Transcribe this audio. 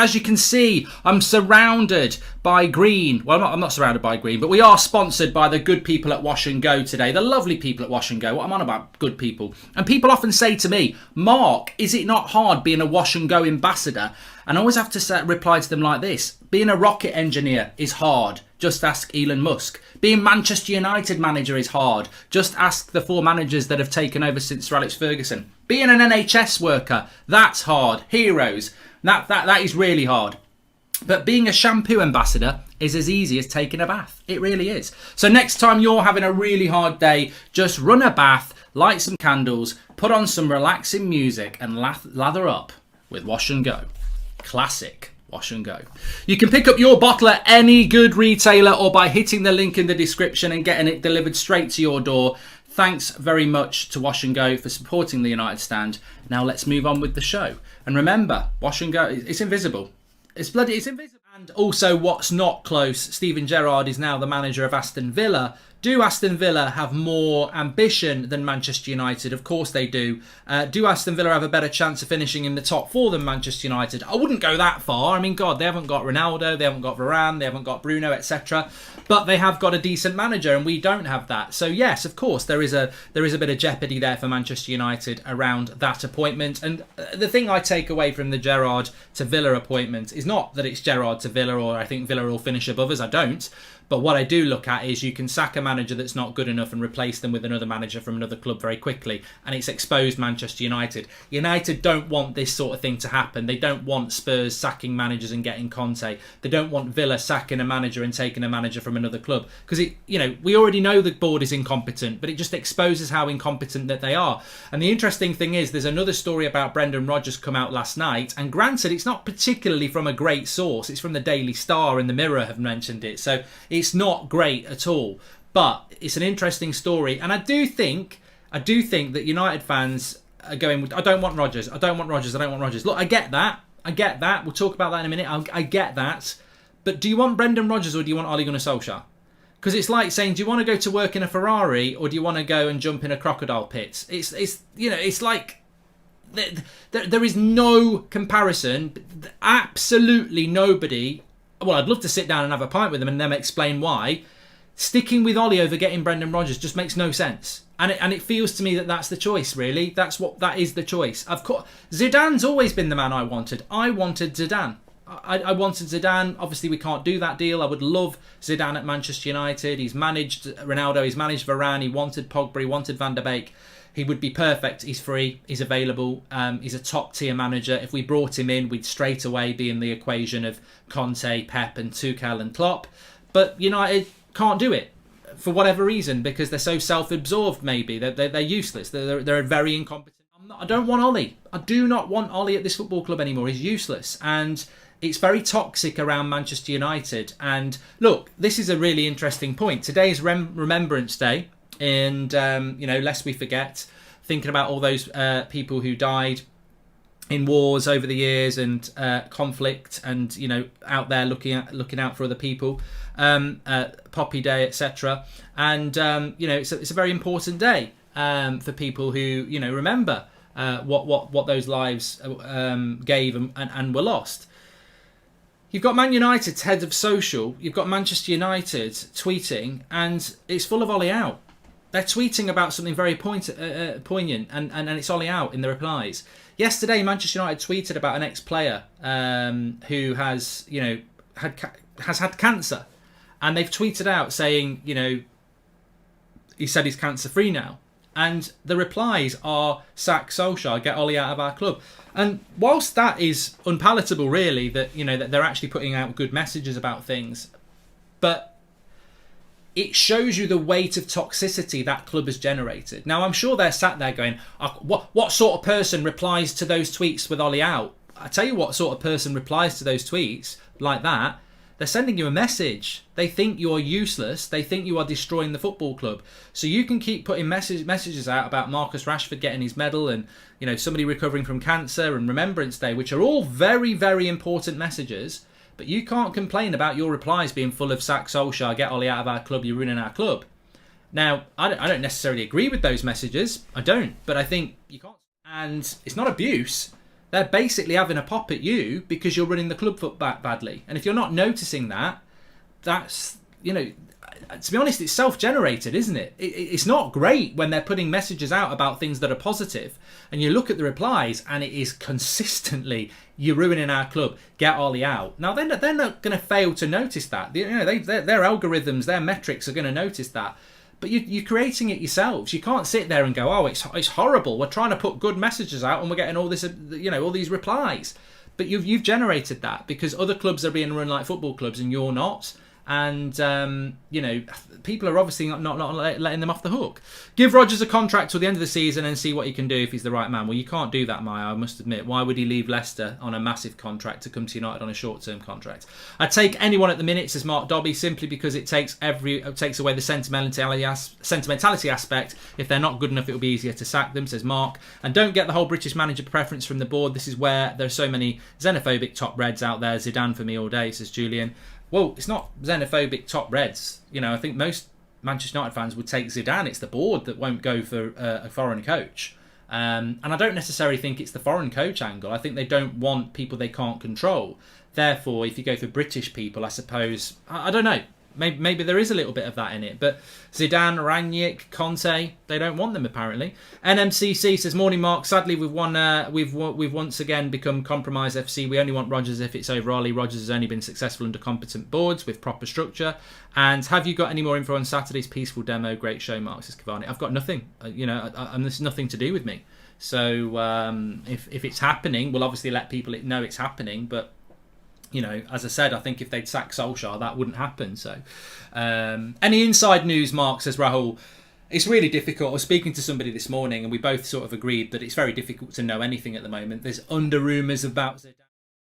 As you can see, I'm surrounded by green. Well, I'm not surrounded by green, but we are sponsored by the good people at Wash and Go today. The lovely people at Wash and Go. What I'm on about, good people. And people often say to me, Mark, is it not hard being a Wash and Go ambassador? And I always have to reply to them like this. Being a rocket engineer is hard. Just ask Elon Musk. Being Manchester United manager is hard. Just ask the 4 managers that have taken over since Sir Alex Ferguson. Being an NHS worker, that's hard. Heroes. That is really hard. But being a shampoo ambassador is as easy as taking a bath. It really is. So next time you're having a really hard day, just run a bath, light some candles, put on some relaxing music and lather up with Wash and Go. Classic Wash and Go. You can pick up your bottle at any good retailer or by hitting the link in the description and getting it delivered straight to your door. Thanks very much to Wash and Go for supporting the United Stand. Now let's move on with the show. And remember, Wash and Go, it's invisible. It's invisible. And also, what's not close, Steven Gerrard is now the manager of Aston Villa. Do Aston Villa have more ambition than Manchester United? Of course they do. Do Aston Villa have a better chance of finishing in the top 4 than Manchester United? I wouldn't go that far. I mean, God, they haven't got Ronaldo, they haven't got Varane, they haven't got Bruno, etc. But they have got a decent manager, and we don't have that. So yes, of course, there is a bit of jeopardy there for Manchester United around that appointment. And the thing I take away from the Gerrard to Villa appointment is not that it's Gerrard to Villa or I think Villa will finish above us. I don't. But what I do look at is you can sack a manager that's not good enough and replace them with another manager from another club very quickly. And it's exposed Manchester United. United don't want this sort of thing to happen. They don't want Spurs sacking managers and getting Conte. They don't want Villa sacking a manager and taking a manager from another club. Because, we already know the board is incompetent, but it just exposes how incompetent that they are. And the interesting thing is there's another story about Brendan Rodgers come out last night. And granted, it's not particularly from a great source. It's from the Daily Star and the Mirror have mentioned it. So it's not great at all, but it's an interesting story. And I do think that United fans are going, I don't want Rodgers. Look, I get that. We'll talk about that in a minute. I get that. But do you want Brendan Rodgers or do you want Ole Gunnar Solskjaer? Because it's like saying, do you want to go to work in a Ferrari or do you want to go and jump in a crocodile pit? It's like there is no comparison. Absolutely nobody. Well, I'd love to sit down and have a pint with them and them explain why. Sticking with Ollie over getting Brendan Rodgers just makes no sense. And it feels to me that that's the choice, really. That is the choice. Of course, Zidane's always been the man I wanted. I wanted Zidane. I wanted Zidane. Obviously, we can't do that deal. I would love Zidane at Manchester United. He's managed Ronaldo. He's managed Varane. He wanted Pogba. He wanted Van der Beek. He would be perfect. He's free. He's available. He's a top-tier manager. If we brought him in, we'd straight away be in the equation of Conte, Pep and Tuchel and Klopp. But United can't do it for whatever reason because they're so self-absorbed maybe. They're useless. They're very incompetent. I don't want Ollie. I do not want Ollie at this football club anymore. He's useless. And it's very toxic around Manchester United. And look, this is a really interesting point. Today is Remembrance Day. And, lest we forget, thinking about all those people who died in wars over the years and conflict and, out there looking out for other people, Poppy Day, etc. And, it's a very important day for people who, remember what those lives gave and were lost. You've got Man United's head of social, you've got Manchester United tweeting, and it's full of Ollie out. They're tweeting about something very poignant, and it's Ollie out in the replies. Yesterday, Manchester United tweeted about an ex-player who has had cancer, and they've tweeted out saying, he said he's cancer-free now, and the replies are sack Solskjaer, get Ollie out of our club. And whilst that is unpalatable, really, that that they're actually putting out good messages about things, but it shows you the weight of toxicity that club has generated. Now, I'm sure they're sat there going, what sort of person replies to those tweets with Ollie out? I tell you what sort of person replies to those tweets like that. They're sending you a message. They think you are useless. They think you are destroying the football club. So you can keep putting messages out about Marcus Rashford getting his medal and somebody recovering from cancer and Remembrance Day, which are all very, very important messages. But you can't complain about your replies being full of sack Solskjaer, get Ollie out of our club, you're ruining our club. Now, I don't necessarily agree with those messages. I don't. But I think you can't. And it's not abuse. They're basically having a pop at you because you're running the club foot back badly. And if you're not noticing that, that's, to be honest, it's self-generated, isn't it? It's not great when they're putting messages out about things that are positive, and you look at the replies and it is consistently, you're ruining our club, get Ollie out. Now they're not going to fail to notice that. Their algorithms, their metrics are going to notice that. But you're creating it yourselves. You can't sit there and go, oh, it's horrible. We're trying to put good messages out and we're getting all this, all these replies. But you've generated that because other clubs are being run like football clubs and you're not. And, people are obviously not letting them off the hook. Give Rodgers a contract till the end of the season and see what he can do if he's the right man. Well, you can't do that, Maya, I must admit. Why would he leave Leicester on a massive contract to come to United on a short-term contract? I'd take anyone at the minute, says Mark Dobby, simply because it takes away the sentimentality aspect. If they're not good enough, it'll be easier to sack them, says Mark. And don't get the whole British manager preference from the board. This is where there's so many xenophobic top reds out there. Zidane for me all day, says Julian. Well, it's not xenophobic top reds. I think most Manchester United fans would take Zidane. It's the board that won't go for a foreign coach. And I don't necessarily think it's the foreign coach angle. I think they don't want people they can't control. Therefore, if you go for British people, I suppose, I don't know. Maybe there is a little bit of that in it. But Zidane, Rangnick, Conte, they don't want them apparently. NMCC says, morning Mark. Sadly, we've once again become compromise FC. We only want Rodgers if it's over Ollie. Rodgers has only been successful under competent boards with proper structure. And have you got any more info on Saturday's peaceful demo? Great show, Mark, says Cavani. I've got nothing. And this is nothing to do with me. So if it's happening, we'll obviously let people know it's happening. But as I said, I think if they'd sack Solskjaer, that wouldn't happen. So, any inside news, Mark, says Rahul? It's really difficult. I was speaking to somebody this morning and we both sort of agreed that it's very difficult to know anything at the moment. There's under rumours about Zidane.